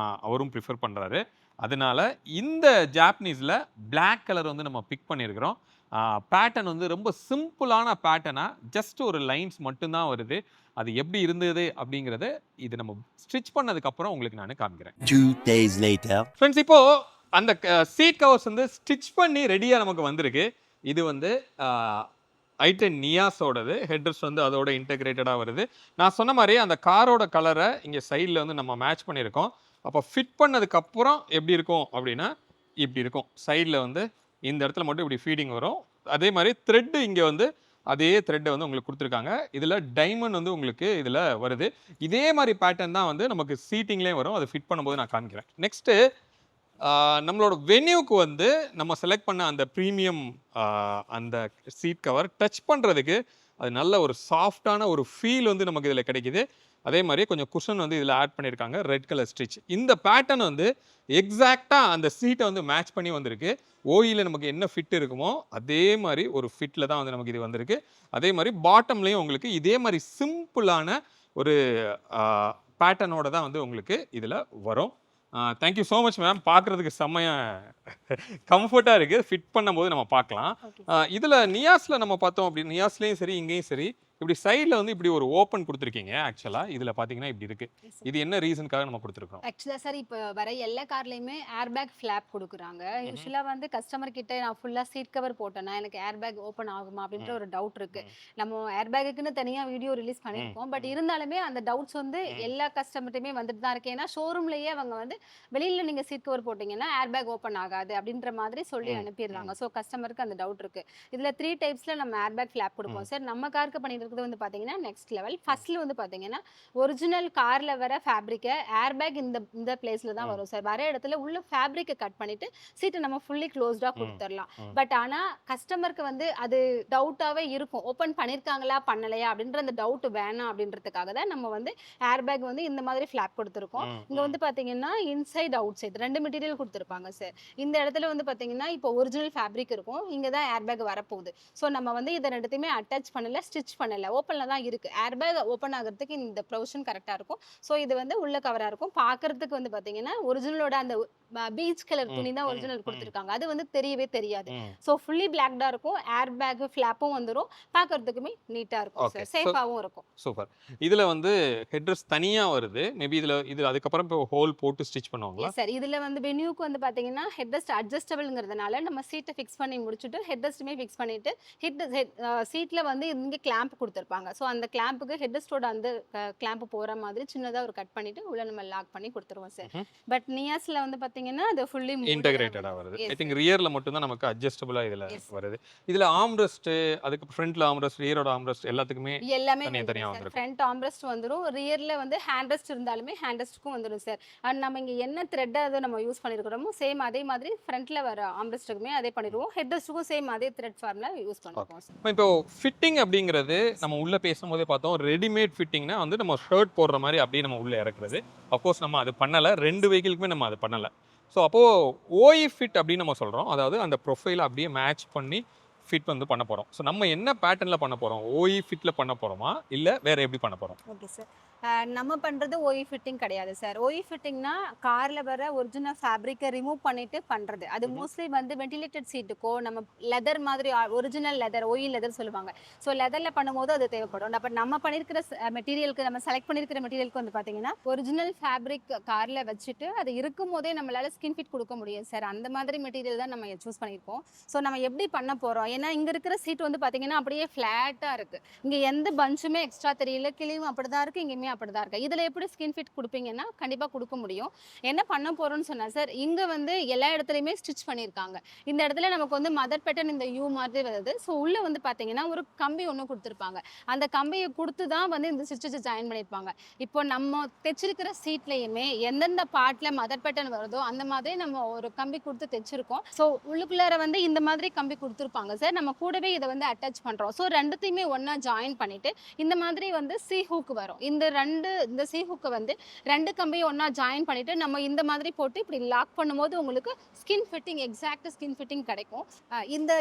Speaker 1: அவரும் ப்ரிஃபர் பண்ணுறாரு. அதனால் இந்த ஜாப்பனீஸில் பிளாக் கலர் வந்து நம்ம பிக் பண்ணியிருக்கிறோம். பேட்டர்ன் வந்து ரொம்ப சிம்பிளான பேட்டர்னாக ஜஸ்ட் ஒரு லைன்ஸ் மட்டும்தான் வருது. அது எப்படி இருந்தது அப்படிங்கிறத இது நம்ம ஸ்டிச் பண்ணதுக்கப்புறம் உங்களுக்கு நான் காமிக்கிறேன்.
Speaker 3: 2 days later.
Speaker 1: ஃப்ரெண்ட்ஸ் இப்போது அந்த சீட் கவர்ஸ் வந்து ஸ்டிச் பண்ணி ரெடியாக நமக்கு வந்திருக்கு. இது வந்து i10 நியாஸோடது. ஹெட்ரஸ் வந்து அதோட இன்டெகிரேட்டடாக வருது. நான் சொன்ன மாதிரி அந்த காரோட கலரை இங்கே சைடில் வந்து நம்ம மேட்ச் பண்ணியிருக்கோம். அப்போ ஃபிட் பண்ணதுக்கப்புறம் எப்படி இருக்கும் அப்படின்னா இப்படி இருக்கும். சைடில் வந்து இந்த இடத்துல மட்டும் இப்படி ஃபீடிங் வரும். அதே மாதிரி த்ரெட்டு இங்கே வந்து அதே த்ரெட்டை வந்து உங்களுக்கு கொடுத்துருக்காங்க. இதில் டைமண்ட் வந்து உங்களுக்கு இதில் வருது. இதே மாதிரி பேட்டர்ன் தான் வந்து நமக்கு சீட்டிங்லேயும் வரும். அதை ஃபிட் பண்ணும்போது நான் காமிக்கிறேன். நெக்ஸ்ட்டு நம்மளோட வென்யூக்கு வந்து நம்ம செலக்ட் பண்ண அந்த ப்ரீமியம் அந்த சீட் கவர் டச் பண்ணுறதுக்கு அது நல்ல ஒரு சாஃப்டான ஒரு ஃபீல் வந்து நமக்கு இதில் கிடைக்குது. அதே மாதிரி கொஞ்சம் குஷன் வந்து இதில் ஆட் பண்ணியிருக்காங்க, ரெட் கலர் ஸ்டிச். இந்த பேட்டர்ன் வந்து எக்ஸாக்டாக அந்த சீட்டை வந்து மேட்ச் பண்ணி வந்திருக்கு. ஓயில நமக்கு என்ன ஃபிட் இருக்குமோ அதே மாதிரி ஒரு ஃபிட்டில் தான் வந்து நமக்கு இது வந்திருக்கு. அதே மாதிரி பாட்டம்லேயும் உங்களுக்கு இதே மாதிரி சிம்பிளான ஒரு பேட்டர்னோட தான் வந்து உங்களுக்கு இதில் வரும். Thank you so much ma'am. பார்க்குறதுக்கு செம்மையா கம்ஃபர்ட்டாக இருக்குது. ஃபிட் பண்ணும்போது நம்ம பார்க்கலாம். இதில் நியாஸில் நம்ம பார்த்தோம் அப்படின்னு, நியாஸ்லேயும் சரி இங்கேயும் சரி இப்படி சைடில் வந்து இப்படி ஒரு ஓப்பன் கொடுத்துருக்கீங்க. ஆக்சுவலாக இதில் பார்த்தீங்கன்னா இப்படி இருக்குது. இது என்ன ரீசனுக்காக நம்ம கொடுத்துருக்கோம்?
Speaker 2: ஆக்சுவலாக சார் இப்போ வர எல்லா கார்லேயுமே ஏர் பேக் ஃப்ளாப் கொடுக்குறாங்க. யூஸ்வலாக வந்து கஸ்டமர் கிட்ட நான் ஃபுல்லாக சீட் கவர் போட்டேன்னா எனக்கு ஏர் பேக் ஓப்பன் ஆகுமா அப்படின்ற ஒரு டவுட் இருக்கு. நம்ம ஏர் பேக்குன்னு தனியாக வீடியோ ரிலீஸ் பண்ணியிருக்கோம். பட் இருந்தாலுமே அந்த டவுட்ஸ் வந்து எல்லா கஸ்டமர்ட்டுமே வந்துட்டு தான் இருக்கு. ஏன்னா ஷோரூம்லேயே அவங்க வந்து வெளியில் நீங்கள் சீட் கவர் போட்டிங்கன்னா ஏர் பேக் ஓப்பன் ஆகாது அப்படின்ற மாதிரி சொல்லி அனுப்பிடுறாங்க. ஸோ கஸ்டமருக்கு அந்த டவுட் இருக்கு. இதில் 3 டைப்ஸில் நம்ம ஏர் பேக் ஃப்ளாப் கொடுப்போம் சார். நம்ம காருக்கு பண்ணிட்டு வந்து பாத்தீங்கன்னா நெக்ஸ்ட் லெவல். ஃபர்ஸ்ட்ல வந்து பாத்தீங்கன்னா ஒரிஜினல் கார்ல வர ஃபேப்ரிக்கை ஏர் பேக் இந்த பிளேஸ்ல தான் வரும் சார். வர இடத்துல உள்ள ஃபேப்ரிக்கை கட் பண்ணிட்டு சீட்டை நம்ம ஃபுல்லி க்ளோஸ்டா கொடுத்துடலாம். பட் ஆனா கஸ்டமருக்கு வந்து அது டவுட்டாவே இருக்கும், ஓப்பன் பண்ணிருக்காங்களா பண்ணலையா அப்படின்ற அந்த டவுட் வேணாம் அப்படின்றதுக்காக தான் நம்ம வந்து ஏர் பேக் வந்து இந்த மாதிரி ஃபிளாப் கொடுத்துருக்கோம். இங்க வந்து பாத்தீங்கன்னா இன்சைட் அவுட் சைட் 2 மெட்டீரியல் கொடுத்துருப்பாங்க சார். இந்த இடத்துல வந்து பாத்தீங்கன்னா இப்போ ஒரிஜினல் ஃபேப்ரிக் இருக்கும், இங்க தான் ஏர் பேக் வரப்போகுது. ஸோ நம்ம வந்து இதை ரெண்டுத்தையுமே அட்டாச் பண்ணல, ஸ்டிச் பண்ணல, ஓப்பன்ல தான் இருக்கு. ஏர் பேக் ஓப்பன் ஆகிறதுக்கு இந்த ப்ரொவிஷன் கரெக்டா இருக்கும். ஸோ இது வந்து உள்ள கவரா இருக்கும். பார்க்கறதுக்கு வந்து பாத்தீங்கன்னா ஒரிஜினலோட அந்த பீச் கலர் துணி தான் ஒரிஜினல் கொடுத்துருக்காங்க. அது வந்து தெரியவே தெரியாது. ஸோ ஃபுல்லி பிளாக்டா இருக்கும். ஏர் பேக் ஃபிளாப்பும் வந்துடும். பார்க்கறதுக்குமே நீட்டா இருக்கும் சார். சேஃபாவும் இருக்கும்.
Speaker 1: சூப்பர். இதுல வந்து ஹெட்ரஸ் தனியா வருது. மேபி இது அதுக்கப்புறம் இப்போ ஹோல் போட்டு ஸ்டிச் பண்ணுவாங்களா?
Speaker 2: சார் இதுல வந்து வென்யூக்கு வந்து பாத்தீங்கன்னா ஹெட்ரஸ்ட் அட்ஜஸ்டபிள்ங்கிறதுனால நம்ம சீட்டை ஃபிக்ஸ் பண்ணி முடிச்சுட்டு ஹெட்ரஸ்ட்டுமே ஃபிக்ஸ் பண்ணிட்டு சீட்ல வந்து இங்க கிளாம்ப் கொடுத்துருப்பாங்க. ஸோ அந்த கிளாம்புக்கு ஹெட்ரஸ்டோட அந்த கிளாம்ப் போற மாதிரி சின்னதா ஒரு கட் பண்ணிட்டு உள்ள நம்ம லாக் பண்ணி கொடுத்துருவோம் சார். பட் நியாஸ்ல வந்து பாத்தீங்கன்னா அது ஃபுல்லி
Speaker 1: இன்டகிரேட்டடா வருது. ஐ திங்க் ரியர்ல மட்டும் தான் நமக்கு அட்ஜஸ்டபிளா இதுல வருது. இதுல ஆர்ம்ரெஸ்ட், அதுக்கு ஃப்ரண்ட்ல ஆர்ம்ரெஸ்ட், ரியரோட ஆர்ம்ரெஸ்ட் எல்லாத்துக்குமே
Speaker 2: எல்லாமே
Speaker 1: தனியா வந்துரும்.
Speaker 2: ஃப்ரண்ட் ஆர்ம்ரெஸ்ட் வந்துரும். ரியர்ல வந்து ஹேண்ட் ரெஸ்ட் இருந்தாலுமே ஹேண்ட் ரெஸ்ட்க்கும் வந்துரும் சார். அண்ட் நம்ம இங்க என்ன த்ரெட் அது நம்ம யூஸ் பண்ணிருக்கோமோ சேம் அதே மாதிரி ஃப்ரண்ட்ல வர ஆர்ம்ரெஸ்ட்டுக்குமே அதே பண்ணிடுவோம். ஹெட் ரெஸ்ட்டுக்கும் சேம் அதே த்ரெட் ஃபார்ம்ல யூஸ் பண்ணுவோம் சார்.
Speaker 1: இப்போ ஃபிட்டிங் அப்படிங்கிறது நம்ம உள்ள பேசும்போதே பார்த்தோம், ரெடிமேட் ஃபிட்டிங்னா வந்து நம்ம ஷர்ட் போடுற மாதிரி அப்படியே நம்ம உள்ள இறக்குறது. அஃப்கோர்ஸ் நம்ம அது பண்ணல, 2 வெஹிக்கிளுக்குமே நம்ம அது பண்ணல. ஸோ அப்போ ஓஇ ஃபிட் அப்படின்னு நம்ம சொல்றோம். அதாவது அந்த ப்ரொஃபைலை அப்படியே மேட்ச் பண்ணி ஃபிட் வந்து பண்ண போறோம். ஸோ நம்ம என்ன பேட்டர்ன்ல பண்ண போறோம்? ஓஇ ஃபிட்ல பண்ண போறோமா இல்ல வேற எப்படி பண்ண போறோம்?
Speaker 2: Okay sir. நம்ம பண்ணுறது ஓஇ ஃபிட்டிங் கிடையாது சார். ஓஇ ஃபிட்டிங்னா காரில் வர ஒரிஜினல் ஃபேப்ரிக்கை ரிமூவ் பண்ணிட்டு பண்ணுறது. அது மோஸ்ட்லி வந்து வென்டிலேட்டட் சீட்டுக்கோ நம்ம லெதர் மாதிரி ஒரிஜினல் லெதர், ஓஇ லெதர் சொல்லுவாங்க. ஸோ லெதரில் பண்ணும்போது அது தேவைப்படும். அப்போ நம்ம பண்ணியிருக்கிற மெட்டீரியலுக்கு, நம்ம செலக்ட் பண்ணியிருக்கிற மெட்டீரியலுக்கு வந்து பார்த்தீங்கன்னா ஒரிஜினல் ஃபேப்ரிக் காரில் வச்சுட்டு அது இருக்கும் போதே நம்மளால ஸ்கின் ஃபிட் கொடுக்க முடியும் சார். அந்த மாதிரி மெட்டீரியல் தான் நம்ம சூஸ் பண்ணியிருக்கோம். ஸோ நம்ம எப்படி பண்ண போகிறோம்? ஏன்னா இங்கே இருக்கிற சீட் வந்து பார்த்தீங்கன்னா அப்படியே ஃப்ளாட்டாக இருக்குது. இங்கே எந்த பஞ்சுமே எக்ஸ்ட்ரா தெரியல, கிளியும் அப்படி தான் இருக்குது, இங்கேயுமே அப்படி தான் இருக்கு. இதில் எப்படி ஸ்கின் ஃபிட் கொடுப்பீங்கன்னா கண்டிப்பாக கொடுக்க முடியும். என்ன பண்ண போகிறோம்னு சொன்னால் சார், இங்கே வந்து எல்லா இடத்துலையுமே ஸ்டிச் பண்ணியிருக்காங்க. இந்த இடத்துல நமக்கு வந்து மதர் பேட்டர்ன் இந்த யூ மாதிரி வருது. ஸோ உள்ளே வந்து பார்த்தீங்கன்னா ஒரு கம்பி ஒன்று கொடுத்துருப்பாங்க. அந்த கம்பியை கொடுத்து தான் வந்து இந்த ஸ்டிச்சஸ் ஜாயின் பண்ணியிருப்பாங்க. இப்போ நம்ம தைச்சிருக்கிற சீட்லேயுமே எந்தெந்த பார்ட்டில் மதர் பேட்டர்ன் வருதோ அந்த மாதிரி நம்ம ஒரு கம்பி கொடுத்து தைச்சிருக்கோம். ஸோ உள்ளுக்குள்ளார வந்து இந்த மாதிரி கம்பி கொடுத்துருப்பாங்க சார். நம்ம கூடவே இதை வந்து அட்டாச் பண்ணுறோம். ஸோ ரெண்டுத்தையுமே ஒன்றா ஜாயின் பண்ணிவிட்டு இந்த மாதிரி வந்து சி ஹூக் வரும். இந்த சி ஹூக்கை வந்து 2 கம்பியை ஒன்றா ஜாயின் பண்ணிவிட்டு நம்ம இந்த மாதிரி போட்டு இப்படி லாக் பண்ணும்போது உங்களுக்கு skin fitting, exact skin fitting கிடைக்கும்.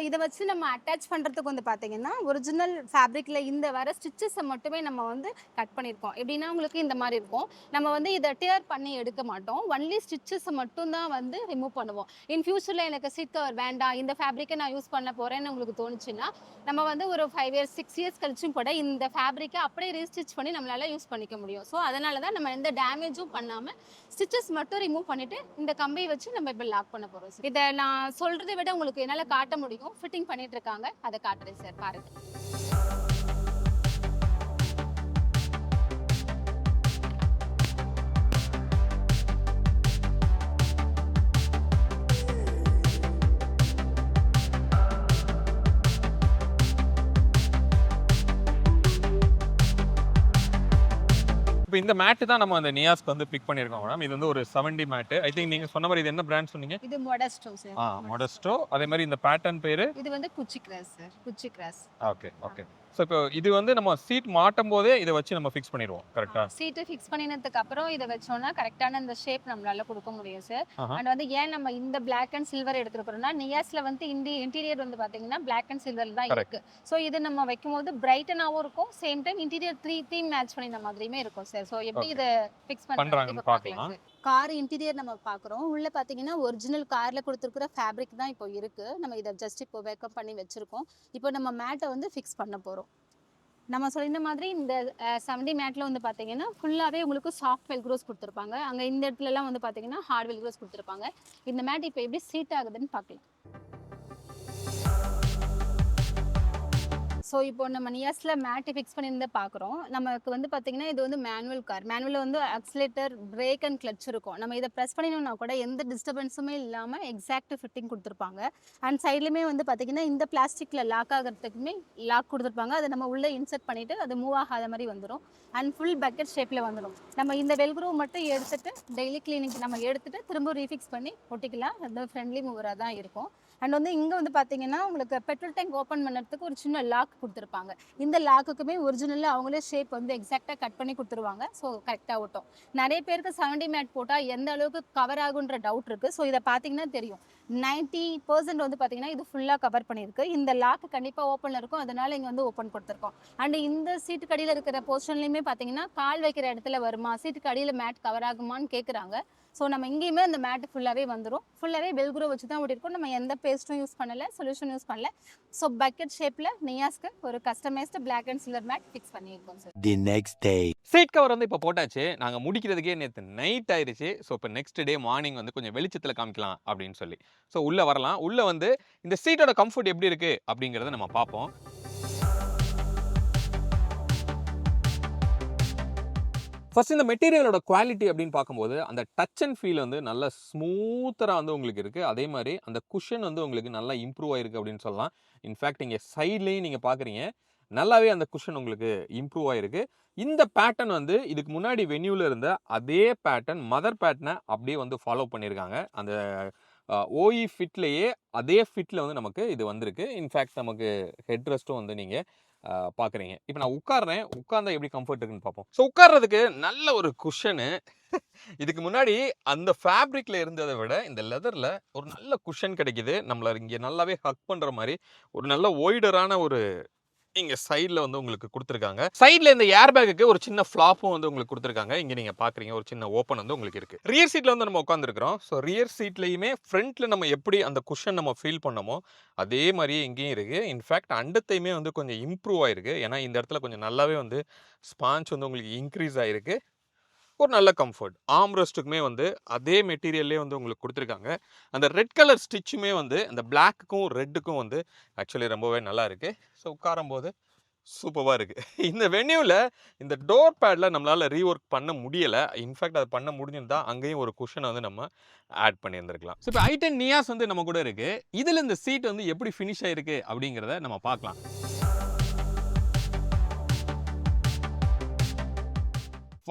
Speaker 2: இதை வச்சு நம்ம அட்டாச் பண்ணுறதுக்கு வந்து பார்த்தீங்கன்னா ஒரிஜினல் ஃபேப்ரிக்கில் இந்த வர ஸ்டிச்சஸை மட்டுமே நம்ம வந்து கட் பண்ணியிருக்கோம். எப்படின்னா உங்களுக்கு இந்த மாதிரி இருக்கும். நம்ம வந்து இதை டியர் பண்ணி எடுக்க மாட்டோம். ஒன்லி ஸ்டிச்சஸை மட்டும் தான் வந்து ரிமூவ் பண்ணுவோம். இன் ஃபியூச்சரில் எனக்கு சீட் கவர் வேண்டாம், இந்த ஃபேப்ரிக்கை நான் யூஸ் பண்ண போகிறேன்னு உங்களுக்கு தோணுச்சுன்னா நம்ம வந்து ஒரு 5 இயர்ஸ் 6 இயர்ஸ் கழிச்சும் கூட இந்த ஃபேப்ரிக்கை அப்படியே ரீஸ்டிச் பண்ணி நம்மளால யூஸ் பண்ணிக்க முடியும். ஸோ அதனால தான் நம்ம எந்த டேமேஜும் பண்ணாமல் ஸ்டிச்சஸ் மட்டும் ரிமூவ் பண்ணிவிட்டு இந்த கம்பியை வச்சு நம்ம இப்போ லாக் பண்ண போகிறோம் சார். இதை நான் சொல்கிறத விட உங்களுக்கு என்னால் காட்ட முடியும். ஃபிட்டிங் பண்ணிட்டு இருக்காங்க, அதை காட்டுறேன் சார், பாருங்கள்.
Speaker 1: இப்போ இந்த மேட் தான் நம்ம அந்த நியாஸ்க்கு வந்து பிக் பண்ணியிருக்கோம் மேடம். இது வந்து ஒரு 70 மேட். ஐ திங்க் நீங்க சொன்ன மாதிரி இது என்ன பிராண்ட் சொன்னீங்க?
Speaker 2: இது மொடஸ்டோ சார்.
Speaker 1: மொடஸ்டோ. அதே மாதிரி இந்த பேட்டர்ன் பேரு?
Speaker 2: இது வந்து குச்சி கிராஸ் சார். குச்சி கிராஸ்.
Speaker 1: Okay, okay. ஸோ இப்போ இது வந்து நம்ம சீட் மாட்டும் போதே இதை வச்சு நம்ம ஃபிக்ஸ் பண்ணிடுவோம் கரெக்டா?
Speaker 2: சீட்டு ஃபிக்ஸ் பண்ணினதுக்கு அப்புறம் இதை வச்சோம்னா கரெக்டான இந்த ஷேப் நம்மளால கொடுக்க முடியும் சார். அண்ட் வந்து ஏன் நம்ம இந்த பிளாக் அண்ட் சில்வர் எடுத்துருக்கோம்னா நியாஸ்ல வந்து இன்டீரியர் வந்து பாத்தீங்கன்னா பிளாக் அண்ட் சில்வர் தான் இருக்கு. ஸோ இது நம்ம வைக்கும்போது பிரைட்டனாகவும் இருக்கும், same time interior theme match பண்ணின மாதிரியுமே இருக்கும் சார். ஸோ எப்படி இதை ஃபிக்ஸ் பண்றாங்கன்னு பார்க்கலாம். கார் இன்டீரியர் நம்ம பார்க்குறோம். உள்ள பார்த்தீங்கன்னா ஒரிஜினல் கார்ல கொடுத்துருக்கிற ஃபேப்ரிக் தான் இப்போ இருக்கு. நம்ம இதை ஜஸ்ட் இப்போ வேக்கப் பண்ணி வச்சிருக்கோம். இப்போ நம்ம மேட்டை வந்து ஃபிக்ஸ் பண்ண போறோம். நம்ம சொல்லின மாதிரி இந்த 70 மேட்ல வந்து பார்த்தீங்கன்னா ஃபுல்லாகவே உங்களுக்கு சாஃப்ட் வெல்க்ரோஸ் கொடுத்துருப்பாங்க. அங்கே இந்த இடத்துலலாம் வந்து பார்த்தீங்கன்னா ஹார்ட் வெல்க்ரோஸ் கொடுத்துருப்பாங்க. இந்த மேட் இப்போ எப்படி சீட் ஆகுதுன்னு பார்க்கலாம். ஸோ இப்போ நம்ம நியாஸ்ல மேட்டு ஃபிக்ஸ் பண்ணியிருந்த பார்க்குறோம். நமக்கு வந்து பார்த்தீங்கன்னா இது வந்து மேனுவல் கார். மேனுவலில் வந்து அக்ஸிலேட்டர், பிரேக் அண்ட் கிளட்ச் இருக்கும். நம்ம இதை ப்ரெஸ் பண்ணினோம்னா கூட எந்த டிஸ்டர்பன்ஸுமே இல்லாமல் எக்ஸாக்ட் ஃபிட்டிங் கொடுத்துருப்பாங்க. அண்ட் சைட்லையுமே வந்து பார்த்தீங்கன்னா இந்த பிளாஸ்டிக்கில் லாக் ஆகிறதுக்குமே லாக் கொடுத்துருப்பாங்க. அதை நம்ம உள்ளே இன்சர்ட் பண்ணிவிட்டு அது மூவ் ஆகாத மாதிரி வந்துடும். அண்ட் ஃபுல் பக்கெட் ஷேப்பில் வந்துடும். நம்ம இந்த வெல்க்ரோ மட்டும் எடுத்துகிட்டு டெய்லி கிளீனிக் நம்ம எடுத்துகிட்டு திரும்ப ரீஃபிக்ஸ் பண்ணி ஒட்டிக்கலாம். அது ஃப்ரெண்ட்லி மூவராக தான் இருக்கும். அண்ட் வந்து இங்கே வந்து பார்த்தீங்கன்னா உங்களுக்கு பெட்ரோல் டேங்க் ஓப்பன் பண்ணுறதுக்கு ஒரு சின்ன லாக் கொடுத்துருப்பாங்க. இந்த லாக்குக்குமே ஒரிஜினலில் அவங்களே ஷேப் வந்து எக்ஸாக்டாக கட் பண்ணி கொடுத்துருவாங்க. ஸோ கரெக்டாக ஓட்டும். நிறைய பேருக்கு 70 மேட் போட்டால் எந்த அளவுக்கு கவர் ஆகுன்ற டவுட் இருக்குது. ஸோ இதை பார்த்தீங்கன்னா தெரியும் 90% வந்து பார்த்தீங்கன்னா இது ஃபுல்லாக கவர் பண்ணியிருக்கு. இந்த லாக்கு கண்டிப்பாக ஓப்பனில் இருக்கும், அதனால இங்கே வந்து ஓப்பன் கொடுத்துருக்கோம். அண்ட் இந்த சீட்டுக்கு அடியில் இருக்கிற போர்ஷன்லையுமே பார்த்தீங்கன்னா கால் வைக்கிற இடத்துல வருமா, சீட்டுக்கு அடியில் மேட் கவர் ஆகுமான்னு கேட்குறாங்க. ஸோ நம்ம இங்கேயுமே அந்த மேட்டு ஃபுல்லாகவே வந்துடும். ஃபுல்லாகவே வெல்க்ரோ வச்சு தான் ஓட்டிருக்கோம். நம்ம எந்த பேஸ்ட்டும் யூஸ் பண்ணலை, சொல்யூஷன் யூஸ் பண்ணல. ஸோ பக்கெட் ஷேப்பில் நியாஸ்க்கு ஒரு customised black and silver mat fix பண்ணியிருக்கோம் sir.
Speaker 3: The next day.
Speaker 1: Seat cover வந்து இப்போ போட்டாச்சு. நாங்கள் முடிக்கிறதுக்கே நேற்று நைட் ஆயிடுச்சு. ஸோ இப்போ நெக்ஸ்ட் டே மார்னிங் வந்து கொஞ்சம் வெளிச்சத்தில் காமிக்கலாம் அப்படின்னு சொல்லி. ஸோ உள்ளே வரலாம். உள்ளே வந்து இந்த சீட்டோட கம்ஃபர்ட் எப்படி இருக்குது அப்படிங்கிறத நம்ம பார்ப்போம். ஃபர்ஸ்ட் இந்த மெட்டீரியலோட குவாலிட்டி அப்படின்னு பார்க்கும்போது அந்த டச் அண்ட் ஃபீல் வந்து நல்ல ஸ்மூத்தராக வந்து உங்களுக்கு இருக்குது. அதே மாதிரி அந்த குஷன் வந்து உங்களுக்கு நல்லா இம்ப்ரூவ் ஆயிருக்கு அப்படின்னு சொல்லலாம். இன்ஃபேக்ட் இங்கே சைட்லேயும் நீங்கள் பார்க்குறீங்க நல்லாவே அந்த குஷன் உங்களுக்கு இம்ப்ரூவ் ஆயிருக்கு. இந்த பேட்டர்ன் வந்து இதுக்கு முன்னாடி வென்யூவில் இருந்த அதே பேட்டர்ன் மதர் பேட்டர்னை அப்படியே வந்து ஃபாலோ பண்ணியிருக்காங்க. அந்த ஓஇ ஃபிட்லேயே அதே ஃபிட்டில் வந்து நமக்கு இது வந்திருக்கு. இன்ஃபேக்ட் நமக்கு ஹெட் ரெஸ்ட்டும் வந்து நீங்கள் பார்க்குறீங்க. இப்போ நான் உட்கார்றேன், உட்கார்ந்தா எப்படி கம்ஃபர்ட் இருக்குன்னு பார்ப்போம். ஸோ உட்கார்றதுக்கு நல்ல ஒரு குஷனு. இதுக்கு முன்னாடி அந்த ஃபேப்ரிக்ல இருந்ததை விட இந்த லெதரில் ஒரு நல்ல குஷன் கிடைக்குது. நம்மளை இங்கே நல்லாவே ஹக் பண்ணுற மாதிரி ஒரு நல்ல ஒய்டரான ஒரு இங்கே சைடில் வந்து உங்களுக்கு கொடுத்துருக்காங்க. சைடில் இந்த ஏர் பேக்குக்கு ஒரு சின்ன ஃப்ளாப்பும் வந்து உங்களுக்கு கொடுத்துருக்காங்க. இங்கே நீங்கள் பார்க்குறீங்க ஒரு சின்ன ஓப்பன் வந்து உங்களுக்கு இருக்குது. ரியர் சீட்டில் வந்து நம்ம உட்காந்துருக்கிறோம். ஸோ ரியர் சீட்லேயுமே ஃப்ரண்ட்டில் நம்ம எப்படி அந்த குஷன் நம்ம ஃபீல் பண்ணமோ அதே மாதிரியே இங்கேயும் இருக்குது. இன்ஃபேக்ட் அண்டத்தையுமே வந்து கொஞ்சம் இம்ப்ரூவ் ஆகிருக்கு. ஏன்னா இந்த இடத்துல கொஞ்சம் நல்லாவே வந்து ஸ்பாஞ்ச் வந்து உங்களுக்கு இன்க்ரீஸ் ஆகிருக்கு. ஒரு நல்ல கம்ஃபர்ட். ஆர்ம் ரெஸ்ட்டுக்குமே வந்து அதே மெட்டீரியல்லே வந்து உங்களுக்கு கொடுத்துருக்காங்க. அந்த ரெட் கலர் ஸ்டிச்சுமே வந்து அந்த பிளாக்குக்கும் ரெட்டுக்கும் வந்து ஆக்சுவலி ரொம்பவே நல்லா இருக்குது. ஸோ உட்காரும்போது சூப்பராக இருக்குது. இந்த வென்யூவில் இந்த டோர் பேடில் நம்மளால் ரீஒர்க் பண்ண முடியலை. இன்ஃபேக்ட் அது பண்ண முடிஞ்சிருந்தா அங்கேயும் ஒரு குஷனை வந்து நம்ம ஆட் பண்ணியிருந்திருக்கலாம். ஸோ இப்போ i10 நியாஸ் வந்து நம்ம கூட இருக்குது. இதில் இந்த சீட் வந்து எப்படி ஃபினிஷ் ஆகிருக்கு அப்படிங்கிறத நம்ம பார்க்கலாம்.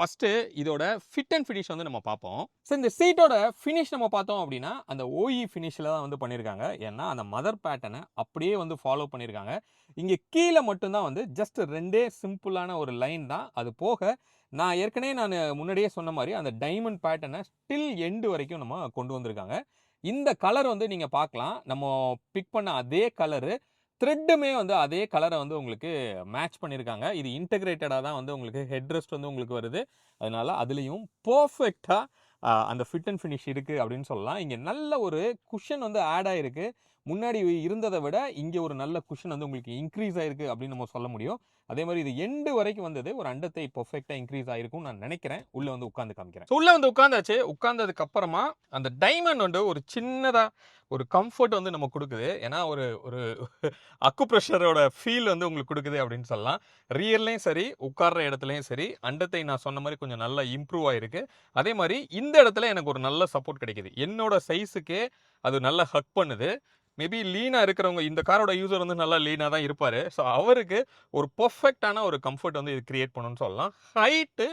Speaker 1: ஃபஸ்ட்டு இதோட ஃபிட் அண்ட் ஃபினிஷ் வந்து நம்ம பார்ப்போம். ஸோ இந்த சீட்டோட ஃபினிஷ் நம்ம பார்த்தோம் அப்படின்னா அந்த ஓஇ ஃபினிஷில் தான் வந்து பண்ணியிருக்காங்க. ஏன்னா அந்த மதர் பேட்டர்னை அப்படியே வந்து ஃபாலோ பண்ணியிருக்காங்க. இங்கே கீழே மட்டும்தான் வந்து ஜஸ்ட் 2 சிம்பிளான ஒரு லைன் தான். அது போக நான் ஏற்கனவே முன்னாடியே சொன்ன மாதிரி அந்த டைமண்ட் பேட்டர்னை ஸ்டில் எண்டு வரைக்கும் நம்ம கொண்டு வந்திருக்காங்க. இந்த கலர் வந்து நீங்கள் பார்க்கலாம். நம்ம பிக் பண்ண அதே கலரு த்ரெட்டுமே வந்து அதே கலரை வந்து உங்களுக்கு மேட்ச் பண்ணியிருக்காங்க. இது இன்டெகிரேட்டடாக தான் வந்து உங்களுக்கு ஹெட் ரெஸ்ட் வந்து உங்களுக்கு வருது. அதனால அதுலேயும் பர்ஃபெக்டாக அந்த ஃபிட் அண்ட் ஃபினிஷ் இருக்குது அப்படின்னு சொல்லலாம். இங்கே நல்ல ஒரு குஷன் வந்து ஆட் ஆகிருக்கு. முன்னாடி இருந்ததை விட இங்கே ஒரு நல்ல குஷன் வந்து உங்களுக்கு இன்க்ரீஸ் ஆகிருக்கு அப்படின்னு நம்ம சொல்ல முடியும். அதே மாதிரி இது எண்டு வரைக்கும் வந்தது ஒரு அண்டத்தை பர்ஃபெக்டாக இன்க்ரீஸ் ஆகிருக்கும் நான் நினைக்கிறேன். உள்ளே வந்து உட்காந்து காமிக்கிறேன். உள்ளே வந்து உட்காந்தாச்சு. உட்காந்ததுக்கு அப்புறமா அந்த டைமண்ட் வந்து ஒரு சின்னதாக ஒரு கம்ஃபர்ட் வந்து நம்ம கொடுக்குது. ஏன்னா ஒரு ஒரு அக்கு ப்ரெஷரோட ஃபீல் வந்து உங்களுக்கு கொடுக்குது அப்படின்னு சொல்லலாம். ரியல்லையும் சரி உட்கார்ற இடத்துலையும் சரி அண்டத்தை நான் சொன்ன மாதிரி கொஞ்சம் நல்லா இம்ப்ரூவ் ஆகிருக்கு. அதே மாதிரி இந்த இடத்துல எனக்கு ஒரு நல்ல சப்போர்ட் கிடைக்குது. என்னோட சைஸுக்கே அது நல்லா ஹக் பண்ணுது. மேபி லீனாக இருக்கிறவங்க இந்த காரோட யூசர் வந்து நல்லா லீனாக தான் இருப்பார். ஸோ அவருக்கு ஒரு பர்ஃபெக்டான ஒரு கம்ஃபர்ட் வந்து இது கிரியேட் பண்ணணும்னு சொல்லலாம். ஹைட்டு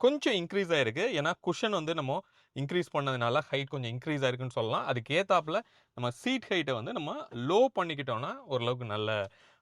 Speaker 1: கொஞ்சம் இன்க்ரீஸ் ஆயிருக்கு. ஏன்னா குஷன் வந்து நம்ம இன்க்ரீஸ் பண்ணதுனால ஹைட் கொஞ்சம் இன்க்ரீஸ் ஆயிருக்குன்னு சொல்லலாம். அதுக்கு ஏத்தாப்புல நம்ம சீட் ஹைட்டை வந்து நம்ம லோ பண்ணிக்கிட்டோம்னா ஓரளவுக்கு நல்ல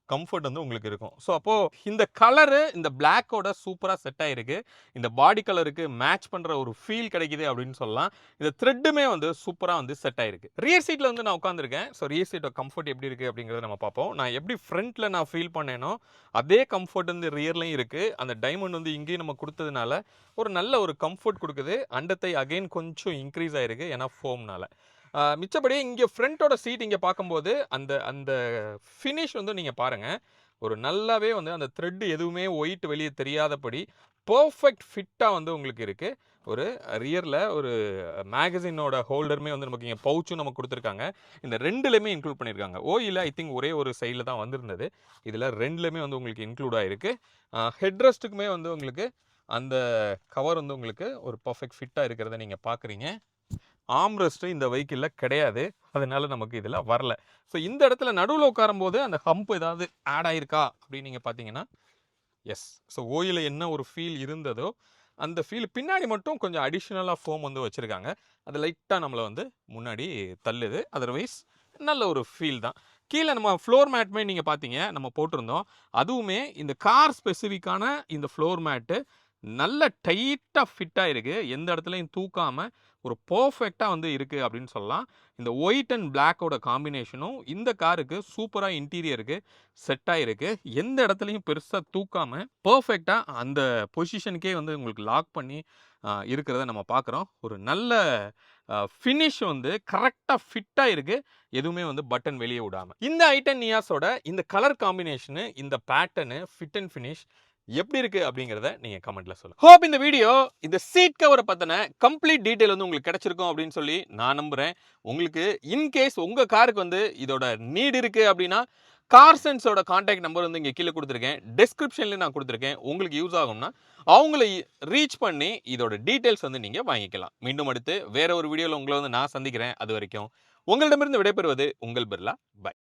Speaker 1: கம்ஃபர்ட் வந்து உங்களுக்கு இருக்கும். ஸோ அப்போ இந்த கலரு இந்த பிளாக்கோட சூப்பரா செட் ஆயிருக்கு. இந்த பாடி கலருக்கு மேட்ச் பண்ற ஒரு ஃபீல் கிடைக்குது அப்படின்னு சொல்லலாம். இந்த த்ரெட்டுமே வந்து சூப்பரா வந்து செட் ஆயிருக்கு. ரியர் சீட்ல வந்து நான் உட்கார்ந்திருக்கேன். ஸோ ரியர் சீட்டோட கம்ஃபர்ட் எப்படி இருக்கு அப்படிங்கிறத நம்ம பார்ப்போம். நான் எப்படி ஃப்ரண்ட்ல நான் ஃபீல் பண்ணேனோ அதே கம்ஃபர்ட் வந்து ரியர்லயும் இருக்கு. அந்த டைமண்ட் வந்து இங்கேயும் நம்ம கொடுத்ததுனால ஒரு நல்ல ஒரு கம்ஃபர்ட் கொடுக்குது. அண்டத்தை அகைன் கொஞ்சம் இன்க்ரீஸ் ஆயிருக்கு. ஏன்னா ஃபோம்னால. மிச்சபடி இங்கே ஃப்ரண்ட்டோட சீட் இங்கே பார்க்கும்போது அந்த அந்த ஃபினிஷ் வந்து நீங்கள் பாருங்கள். ஒரு நல்லாவே வந்து அந்த த்ரெட் எதுவுமே ஒயிட் வெளியே தெரியாதபடி பர்ஃபெக்ட் ஃபிட்டாக வந்து உங்களுக்கு இருக்குது. ஒரு ரியரில் ஒரு மேகசினோட ஹோல்டருமே வந்து நமக்கு இங்கே பவுச்சும் நமக்கு கொடுத்துருக்காங்க. இந்த ரெண்டுலேயுமே இன்க்ளூட் பண்ணியிருக்காங்க. ஓயில் ஐ திங்க் ஒரே ஒரு சைடில் தான் வந்திருந்தது. இதில் ரெண்டுலேயுமே வந்து உங்களுக்கு இன்க்ளூட் ஆகிருக்கு. ஹெட்ரெஸ்ட்டுக்குமே வந்து உங்களுக்கு அந்த கவர் வந்து உங்களுக்கு ஒரு பர்ஃபெக்ட் ஃபிட்டாக இருக்கிறத நீங்கள் பார்க்குறீங்க. ஆம்ரெஸ்ட்டு இந்த வெஹிக்கிளில் கிடையாது. அதனால நமக்கு இதில் வரல. ஸோ இந்த இடத்துல நடுவில் உட்காரும்போது அந்த ஹம்ப் ஏதாவது ஆட் ஆயிருக்கா அப்படின்னு நீங்கள் பார்த்தீங்கன்னா எஸ். ஸோ ஓயில் என்ன ஒரு ஃபீல் இருந்ததோ அந்த ஃபீல் பின்னாடி மட்டும் கொஞ்சம் அடிஷ்னலாக ஃபோம் வந்து வச்சுருக்காங்க. அது லைட்டாக நம்மளை வந்து முன்னாடி தள்ளுது. அதர்வைஸ் நல்ல ஒரு ஃபீல் தான். கீழே நம்ம ஃப்ளோர் மேட்டுமே நீங்கள் பார்த்தீங்க நம்ம போட்டிருந்தோம். அதுவுமே இந்த கார் ஸ்பெசிஃபிக்கான இந்த ஃப்ளோர் மேட்டு நல்ல டைட்டாக ஃபிட்டாக இருக்குது. எந்த இடத்துலையும் தூக்காமல் ஒரு பர்ஃபெக்டாக வந்து இருக்குது அப்படின்னு சொல்லலாம். இந்த ஒயிட் அண்ட் பிளாக்கோட காம்பினேஷனும் இந்த காருக்கு சூப்பராக இன்டீரியருக்கு செட் ஆகிருக்கு. எந்த இடத்துலையும் பெருசாக தூக்காமல் பர்ஃபெக்டாக அந்த பொசிஷனுக்கே வந்து உங்களுக்கு லாக் பண்ணி இருக்கிறத நம்ம பார்க்குறோம். ஒரு நல்ல ஃபினிஷ் வந்து கரெக்டாக ஃபிட்டாக இருக்குது. எதுவுமே வந்து பட்டன் வெளியே விடாமல். இந்த i10 நியாஸோட இந்த கலர் காம்பினேஷனு, இந்த பேட்டர்னு, ஃபிட் அண்ட் ஃபினிஷ் எப்படி இருக்கு அப்படிங்கிறத நீங்க கமெண்ட்ல சொல்லுங்க. ஹோப் இந்த வீடியோ இந்த சீட் கவரை பத்தின கம்ப்ளீட் டீடைல் வந்து உங்களுக்கு கிடைச்சிருக்கும் அப்படின்னு சொல்லி நான் நம்புறேன். உங்களுக்கு இன்கேஸ் உங்க காருக்கு வந்து இதோட நீட் இருக்கு அப்படின்னா கார் சென்ஸோட கான்டாக்ட் நம்பர் வந்து இங்கே கீழே கொடுத்துருக்கேன். டிஸ்கிரிப்ஷன்லேயும் நான் கொடுத்துருக்கேன். உங்களுக்கு யூஸ் ஆகும்னா அவங்கள ரீச் பண்ணி இதோட டீட்டெயில்ஸ் வந்து நீங்கள் வாங்கிக்கலாம். மீண்டும் அடுத்து வேற ஒரு வீடியோவில் உங்களை வந்து நான் சந்திக்கிறேன். அது வரைக்கும் உங்களிடமிருந்து விடைபெறுவது உங்கள் பிர்லா. பை.